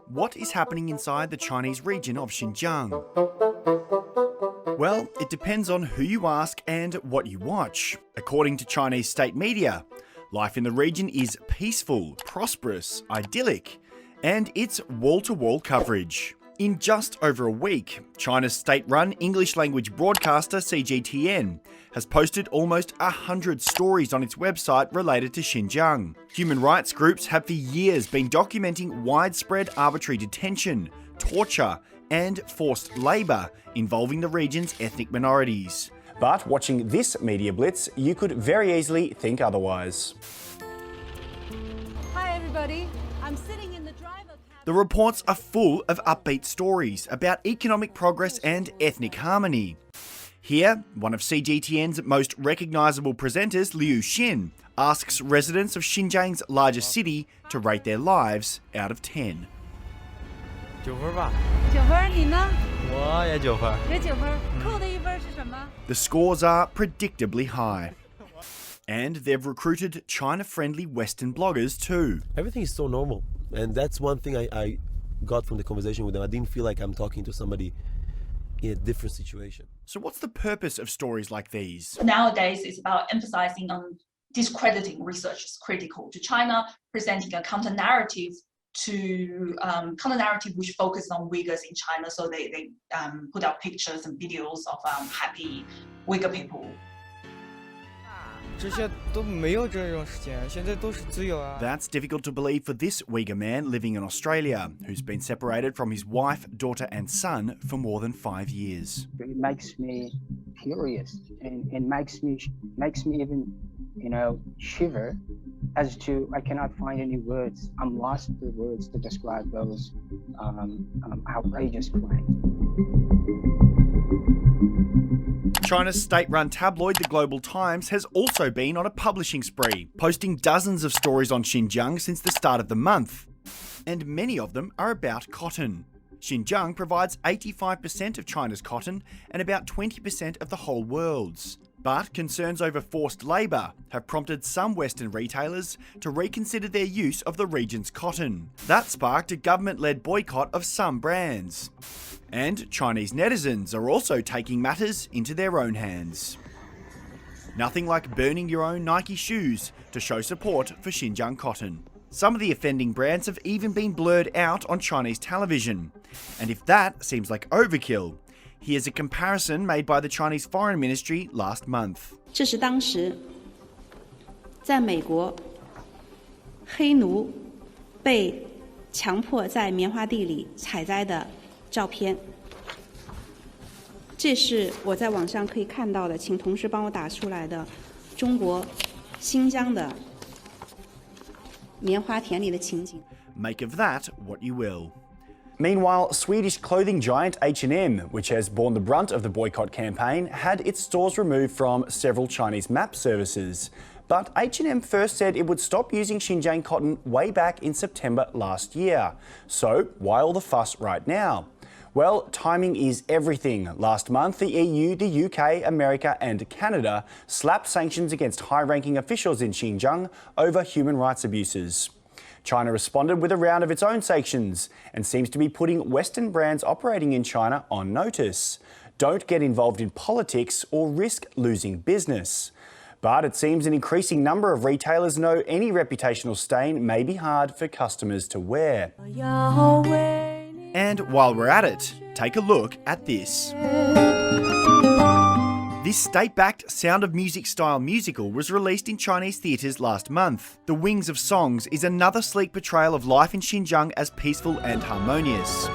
What is happening inside the Chinese region of Xinjiang? Well, it depends on who you ask and what you watch. According to Chinese state media, life in the region is peaceful, prosperous, idyllic, and it's wall-to-wall coverage. In just over a week, China's state-run English-language broadcaster CGTN has posted almost 100 stories on its website related to Xinjiang. Human rights groups have for years been documenting widespread arbitrary detention, torture, and forced labour involving the region's ethnic minorities. But watching this media blitz, you could very easily think otherwise. Hi everybody, I'm sitting in the driver. The reports are full of upbeat stories about economic progress and ethnic harmony. Here, one of CGTN's most recognisable presenters, Liu Xin, asks residents of Xinjiang's largest city to rate their lives out of 10. 9分吧。9分，你呢？我也9分。也9分，扣的1分是什么？ The scores are predictably high. And they've recruited China-friendly Western bloggers too. Everything is so normal. And that's one thing I got from the conversation with them. I didn't feel like I'm talking to somebody in a different situation. So what's the purpose of stories like these? Nowadays, it's about emphasizing on discrediting research is critical to China, presenting a counter-narrative which focuses on Uyghurs in China. So they put out pictures and videos of happy Uyghur people. 这些都没有这种事情，现在都是自由啊。 That's difficult to believe for this Uyghur man living in Australia, who's been separated from his wife, daughter and son for more than 5 years. It makes me furious and makes me even, shiver as to I cannot find any words. I'm lost for words to describe those outrageous claims. China's state-run tabloid, The Global Times, has also been on a publishing spree, posting dozens of stories on Xinjiang since the start of the month. And many of them are about cotton. Xinjiang provides 85% of China's cotton and about 20% of the whole world's. But concerns over forced labour have prompted some Western retailers to reconsider their use of the region's cotton. That sparked a government-led boycott of some brands. And Chinese netizens are also taking matters into their own hands. Nothing like burning your own Nike shoes to show support for Xinjiang cotton. Some of the offending brands have even been blurred out on Chinese television. And if that seems like overkill, here's a comparison made by the Chinese Foreign Ministry last month. 这是当时在美国黑奴被强迫在棉花地里采摘的照片。这是我在网上可以看到的，请同事帮我打出来的中国新疆的棉花田里的情景。 Make of that what you will. Meanwhile, Swedish clothing giant H&M, which has borne the brunt of the boycott campaign, had its stores removed from several Chinese map services. But H&M first said it would stop using Xinjiang cotton way back in September last year. So why all the fuss right now? Well, timing is everything. Last month, the EU, the UK, America and Canada slapped sanctions against high-ranking officials in Xinjiang over human rights abuses. China responded with a round of its own sanctions and seems to be putting Western brands operating in China on notice. Don't get involved in politics or risk losing business. But it seems an increasing number of retailers know any reputational stain may be hard for customers to wear. And while we're at it, take a look at this. This state-backed Sound of Music-style musical was released in Chinese theatres last month. The Wings of Songs is another sleek portrayal of life in Xinjiang as peaceful and harmonious.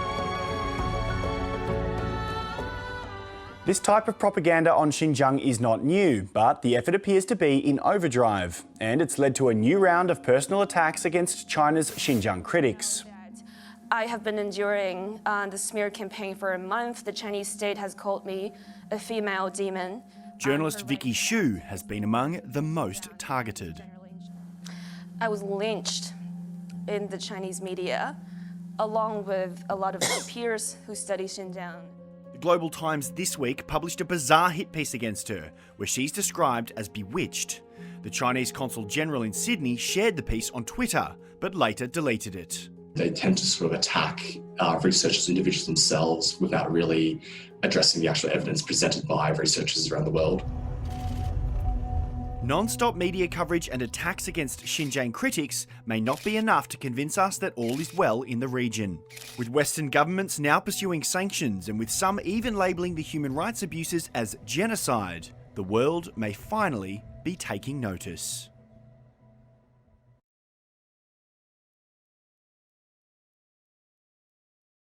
This type of propaganda on Xinjiang is not new, but the effort appears to be in overdrive, and it's led to a new round of personal attacks against China's Xinjiang critics. I have been enduring the smear campaign for a month. The Chinese state has called me a female demon. Journalist Vicky Xu has been among the most targeted. I was lynched in the Chinese media, along with a lot of my peers who study Xinjiang. The Global Times this week published a bizarre hit piece against her, where she's described as bewitched. The Chinese Consul General in Sydney shared the piece on Twitter, but later deleted it. They tend to sort of attack researchers, individuals themselves, without really addressing the actual evidence presented by researchers around the world. Non-stop media coverage and attacks against Xinjiang critics may not be enough to convince us that all is well in the region. With Western governments now pursuing sanctions and with some even labelling the human rights abuses as genocide, the world may finally be taking notice.